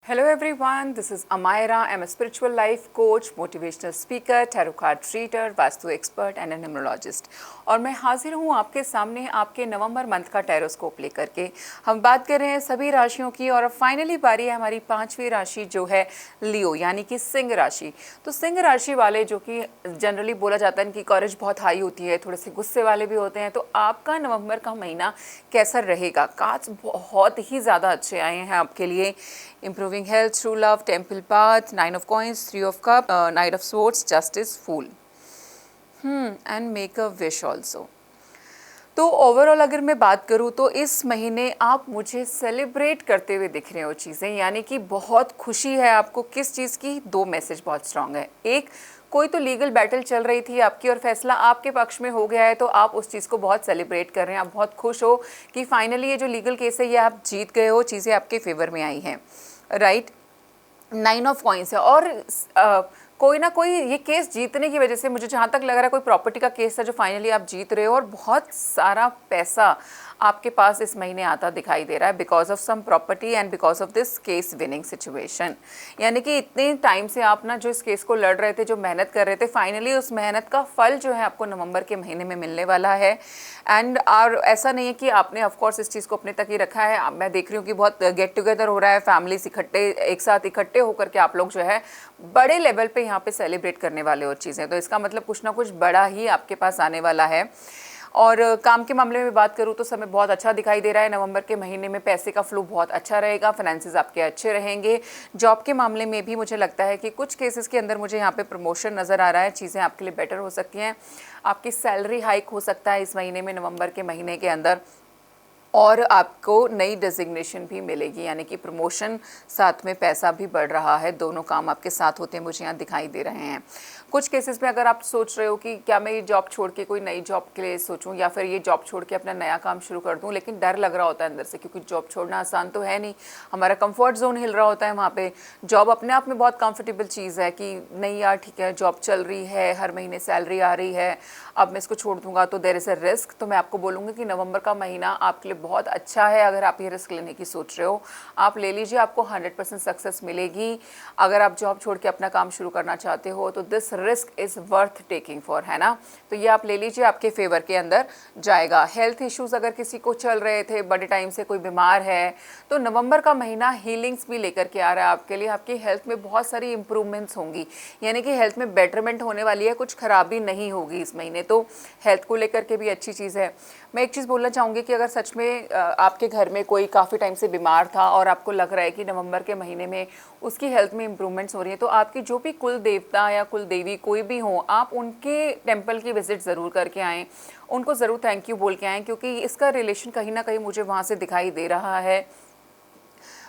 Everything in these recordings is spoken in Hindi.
Hello everyone, this is Amaira. I'm a spiritual life coach, motivational speaker, tarot card reader, vastu expert and a numerologist. और मैं हाजिर हूँ आपके सामने आपके नवंबर मंथ का टैरोस्कोप लेकर के। हम बात कर रहे हैं सभी राशियों की और अब फाइनली बारी है हमारी पांचवी राशि जो है लियो यानी कि सिंह राशि। तो सिंह राशि वाले जो कि जनरली बोला जाता है इनकी करेज बहुत हाई होती है, थोड़े से गुस्से वाले भी होते हैं। तो आपका नवंबर का महीना कैसा रहेगा? कार्ड्स बहुत ही ज़्यादा अच्छे आए हैं आपके लिए। Improving health, true love, temple path, 9 of coins, 3 of cups, knight of swords, justice, fool. And make a wish also. तो ओवरऑल अगर मैं बात करूँ तो इस महीने आप मुझे सेलिब्रेट करते हुए दिख रहे हो चीज़ें, यानी कि बहुत खुशी है आपको। किस चीज़ की? दो मैसेज बहुत स्ट्रांग है। एक, कोई तो लीगल बैटल चल रही थी आपकी और फैसला आपके पक्ष में हो गया है, तो आप उस चीज़ को बहुत सेलिब्रेट कर रहे हैं। आप बहुत खुश हो कि फाइनली ये जो लीगल केस है ये आप जीत गए हो, चीज़ें आपके फेवर में आई हैं, राइट। 9 ऑफ कॉइंस है और कोई ना कोई ये केस जीतने की वजह से, मुझे जहाँ तक लग रहा है कोई प्रॉपर्टी का केस है जो फाइनली आप जीत रहे हो और बहुत सारा पैसा आपके पास इस महीने आता दिखाई दे रहा है because of sum property and because of this case winning situation. यानी कि इतने टाइम से आप ना जो इस केस को लड़ रहे थे, जो मेहनत कर रहे थे, फाइनली उस मेहनत का फल जो है आपको नवंबर के महीने में मिलने वाला है। एंड और ऐसा नहीं है कि आपने ऑफकोर्स इस चीज़ को अपने तक ही रखा है। मैं देख रही हूँ कि बहुत गेट टुगेदर हो रहा है, फैमिलीज एक साथ इकट्ठे होकर के आप लोग जो है बड़े लेवल पे यहाँ पे सेलिब्रेट करने वाले और चीज़ें, तो इसका मतलब कुछ ना कुछ बड़ा ही आपके पास आने वाला है। और काम के मामले में बात करूँ तो समय बहुत अच्छा दिखाई दे रहा है। नवंबर के महीने में पैसे का फ्लो बहुत अच्छा रहेगा, फाइनेंसेस आपके अच्छे रहेंगे। जॉब के मामले में भी मुझे लगता है कि कुछ केसेस के अंदर मुझे यहाँ पे प्रमोशन नज़र आ रहा है, चीज़ें आपके लिए बेटर हो सकती हैं। आपकी सैलरी हाइक हो सकता है इस महीने में, नवंबर के महीने के अंदर, और आपको नई डेजिग्नेशन भी मिलेगी, यानी कि प्रमोशन साथ में पैसा भी बढ़ रहा है। दोनों काम आपके साथ होते हैं मुझे यहाँ दिखाई दे रहे हैं। कुछ केसेस में अगर आप सोच रहे हो कि क्या मैं ये जॉब छोड़ के कोई नई जॉब के लिए सोचूं या फिर ये जॉब छोड़ के अपना नया काम शुरू कर दूं, लेकिन डर लग रहा होता है अंदर से, क्योंकि जॉब छोड़ना आसान तो है नहीं। हमारा कंफर्ट जोन हिल रहा होता है वहाँ पे। जॉब अपने आप में बहुत कंफर्टेबल चीज़ है कि नहीं यार ठीक है, जॉब चल रही है, हर महीने सैलरी आ रही है, अब मैं इसको छोड़ दूंगा तो देयर इज़ अ रिस्क। तो मैं आपको बोलूँगी कि नवंबर का महीना आपके लिए बहुत अच्छा है। अगर आप ये रिस्क लेने की सोच रहे हो, आप ले लीजिए, आपको 100% सक्सेस मिलेगी। अगर आप जॉब छोड़ के अपना काम शुरू करना चाहते हो तो this risk is worth taking for, है ना। तो ये आप ले लीजिए, आपके फेवर के अंदर जाएगा। हेल्थ इश्यूज़ अगर किसी को चल रहे थे, बड़े टाइम से कोई बीमार है, तो नवंबर का महीना हीलिंग्स भी लेकर के आ रहा है आपके लिए। आपकी हेल्थ में बहुत सारी इंप्रूवमेंट्स होंगी, यानी कि हेल्थ में बेटरमेंट होने वाली है, कुछ खराबी नहीं होगी इस महीने। तो हेल्थ को लेकर के भी अच्छी चीज़ है। मैं एक चीज़ बोलना चाहूँगी कि अगर सच में आपके घर में कोई काफ़ी टाइम से बीमार था और आपको लग रहा है कि नवंबर के महीने में उसकी हेल्थ में इंप्रूवमेंट्स हो रही है, तो आपकी जो भी कुल देवता या कुल देवी कोई भी हो, आप उनके टेंपल की विजिट ज़रूर करके आएँ, उनको ज़रूर थैंक यू बोल के आएँ, क्योंकि इसका रिलेशन कहीं ना कहीं मुझे वहाँ से दिखाई दे रहा है।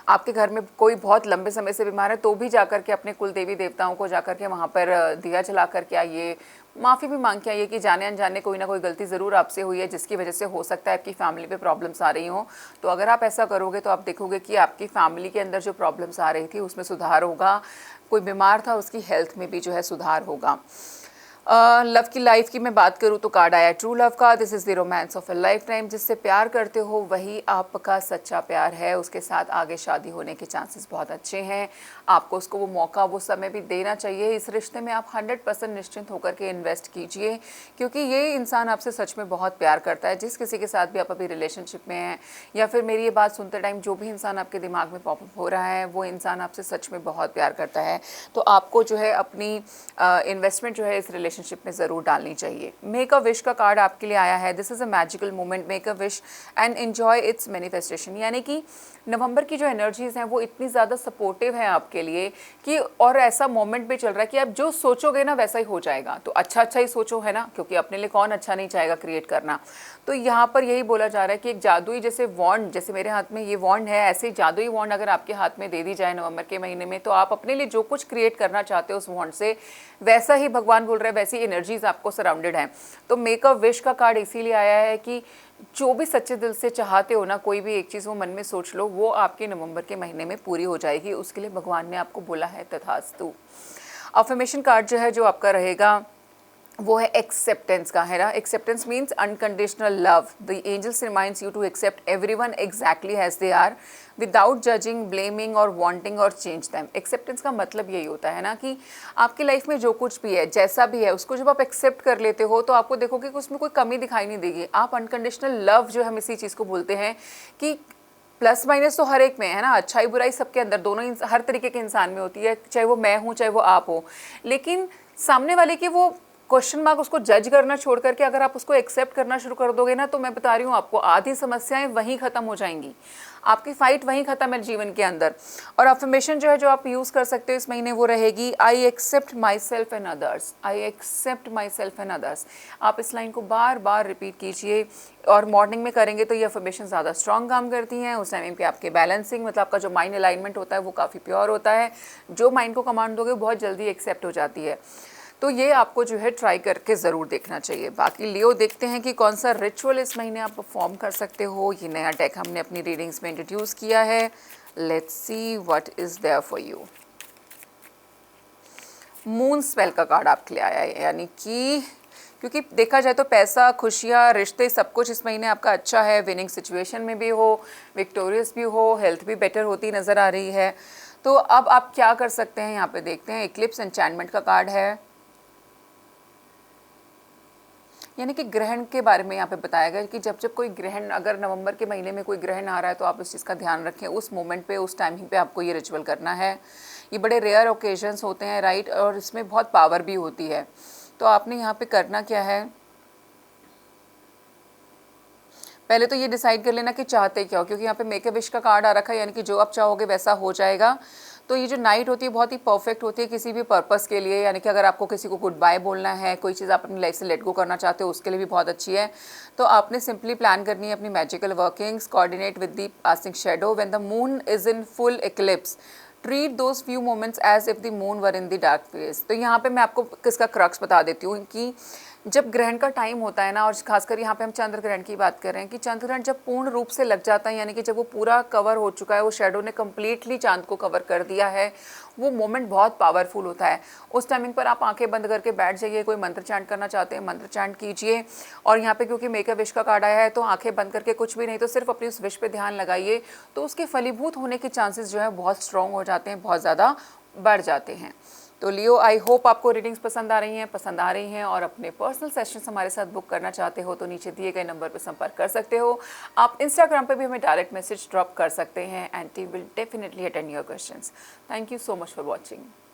आपके घर में कोई बहुत लंबे समय से बीमार है तो भी जाकर के अपने कुल देवी देवताओं को जाकर के वहाँ पर दिया जला करके आइए, माफ़ी भी मांग के आइए कि जाने अनजाने कोई ना कोई गलती ज़रूर आपसे हुई है जिसकी वजह से हो सकता है आपकी फैमिली पे प्रॉब्लम्स आ रही हों। तो अगर आप ऐसा करोगे तो आप देखोगे कि आपकी फैमिली के अंदर जो प्रॉब्लम्स आ रही थी उसमें सुधार होगा। कोई बीमार था उसकी हेल्थ में भी जो है सुधार होगा। लव की लाइफ की मैं बात करूँ तो कार्ड आया ट्रू लव का। This is the romance of a life time. जिससे प्यार करते हो वही आपका सच्चा प्यार है, उसके साथ आगे शादी होने के चांसेस बहुत अच्छे हैं। आपको उसको वो मौका, वो समय भी देना चाहिए। इस रिश्ते में आप 100% निश्चिंत होकर के इन्वेस्ट कीजिए, क्योंकि ये इंसान आपसे सच में बहुत प्यार करता है। जिस किसी के साथ भी आप अभी रिलेशनशिप में हैं, या फिर मेरी ये बात सुनते टाइम जो भी इंसान आपके दिमाग में पॉपअप हो रहा है, वो इंसान आपसे सच में बहुत प्यार करता है। तो आपको जो है अपनी इन्वेस्टमेंट जो है इस रिलेशनशिप में ज़रूर डालनी चाहिए। मेक अ विश का कार्ड आपके लिए आया है। This is a magical moment, make a wish and enjoy its manifestation. यानी कि नवंबर की जो एनर्जीज़ हैं वो इतनी ज़्यादा सपोर्टिव हैं आपके लिए कि, और ऐसा मोमेंट भी चल रहा है कि आप जो सोचोगे ना वैसा ही हो जाएगा। तो अच्छा अच्छा ही सोचो, है ना, क्योंकि अपने लिए कौन अच्छा नहीं चाहेगा क्रिएट करना। तो यहाँ पर यही बोला जा रहा है कि एक जादुई जैसे वॉन्ड, जैसे मेरे हाथ में ये वॉन्ड है, ऐसे ही जादुई वॉन्ड अगर आपके हाथ में दे दी जाए नवंबर के महीने में, तो आप अपने लिए जो कुछ क्रिएट करना चाहते हो उस वॉन्ड से, वैसा ही भगवान बोल रहे हैं, वैसी एनर्जीज आपको सराउंडेड हैं। तो मेक अ विश का कार्ड इसीलिए आया है कि जो भी सच्चे दिल से चाहते हो ना, कोई भी एक चीज़ वो मन में सोच लो, वो आपके नवंबर के महीने में पूरी हो जाएगी। उसके लिए भगवान ने आपको बोला है तथास्तु। अफर्मेशन कार्ड जो है जो आपका रहेगा वो है एक्सेप्टेंस का, है ना। Acceptance means unconditional love. The angels reminds you to accept everyone exactly as they are without judging, blaming or wanting or change them. Acceptance का मतलब यही होता है ना कि आपकी लाइफ में जो कुछ भी है, जैसा भी है, उसको जब आप एक्सेप्ट कर लेते हो तो आपको देखोगे कि उसमें कोई कमी दिखाई नहीं देगी। आप अनकंडीशनल लव जो हम इसी चीज़ को बोलते हैं कि प्लस माइनस तो हर एक में है ना, अच्छाई बुराई सबके अंदर, दोनों हर तरीके के इंसान में होती है, चाहे वो मैं हूँ चाहे वो आप हो। लेकिन सामने वाले की वो क्वेश्चन मार्क, उसको जज करना छोड़ करके अगर आप उसको एक्सेप्ट करना शुरू कर दोगे ना, तो मैं बता रही हूँ आपको आधी समस्याएं वहीं ख़त्म हो जाएंगी, आपकी फाइट वहीं ख़त्म है जीवन के अंदर। और अफर्मेशन जो है जो आप यूज़ कर सकते हो इस महीने वो रहेगी, I accept myself and others. I accept myself and others. आप इस लाइन को बार बार रिपीट कीजिए और मॉर्निंग में करेंगे तो ये अफर्मेशन ज़्यादा स्ट्रॉन्ग काम करती हैं। उस टाइम पे आपके बैलेंसिंग, मतलब आपका जो माइंड अलाइनमेंट होता है वो काफ़ी प्योर होता है। जो माइंड को कमांड दोगे बहुत जल्दी एक्सेप्ट हो जाती है। तो ये आपको जो है ट्राई करके ज़रूर देखना चाहिए। बाकी लियो देखते हैं कि कौन सा रिचुअल इस महीने आप परफॉर्म कर सकते हो। ये नया डेक हमने अपनी रीडिंग्स में इंट्रोड्यूस किया है। Let's see what is there for you. Moon spell का कार्ड आपके लिए आया है, यानी कि क्योंकि देखा जाए तो पैसा, खुशियाँ, रिश्ते, सब कुछ इस महीने आपका अच्छा है। विनिंग सिचुएशन में भी हो, विक्टोरियस भी हो, हेल्थ भी बेटर होती नज़र आ रही है। तो अब आप क्या कर सकते हैं यहाँ पे देखते हैं। इक्लिप्स एन्चैंटमेंट का कार्ड है, यानी कि ग्रहण के बारे में यहाँ पे बताया गया कि जब जब कोई ग्रहण, अगर नवंबर के महीने में कोई ग्रहण आ रहा है तो आप इस चीज़ का ध्यान रखें। उस मोमेंट पे, उस टाइमिंग पे आपको ये रिचुअल करना है। ये बड़े रेयर ओकेजन्स होते हैं, राइट, और इसमें बहुत पावर भी होती है। तो आपने यहाँ पे करना क्या है, पहले तो ये डिसाइड कर लेना कि चाहते क्या हो, क्योंकि यहाँ पे मेक अ विश का कार्ड आ रखा है, यानी कि जो आप चाहोगे वैसा हो जाएगा। तो ये जो नाइट होती है बहुत ही परफेक्ट होती है किसी भी पर्पस के लिए, यानी कि अगर आपको किसी को गुड बाय बोलना है, कोई चीज़ आप अपनी लाइफ से लेट गो करना चाहते हो, उसके लिए भी बहुत अच्छी है। तो आपने सिंपली प्लान करनी है अपनी magical workings, coordinate with the passing shadow when the moon is in full eclipse, treat those few moments as if the moon were in the dark phase. तो यहाँ पे मैं आपको किसका क्रक्स बता देती हूँ कि जब ग्रहण का टाइम होता है ना, और खासकर यहाँ पे हम चंद्र ग्रहण की बात कर रहे हैं कि चंद्र ग्रहण जब पूर्ण रूप से लग जाता है, यानी कि जब वो पूरा कवर हो चुका है, वो शेडो ने कम्प्लीटली चांद को कवर कर दिया है, वो मोमेंट बहुत पावरफुल होता है। उस टाइमिंग पर आप आंखें बंद करके बैठ जाइए। कोई मंत्र चैंट करना चाहते हैं मंत्र चैंट कीजिए। और यहाँ पे क्योंकि मेक अ विश का कार्ड आया है तो आंखें बंद करके कुछ भी नहीं तो सिर्फ अपनी उस विश पे ध्यान लगाइए, तो उसके फलीभूत होने के चांसेस जो है बहुत स्ट्रॉन्ग हो जाते हैं, बहुत ज़्यादा बढ़ जाते हैं। तो लियो, आई होप आपको रीडिंग्स पसंद आ रही हैं और अपने पर्सनल सेशंस हमारे साथ बुक करना चाहते हो तो नीचे दिए गए नंबर पर संपर्क कर सकते हो। आप इंस्टाग्राम पे भी हमें डायरेक्ट मैसेज ड्रॉप कर सकते हैं and we will definitely attend your questions. Thank you so much for watching.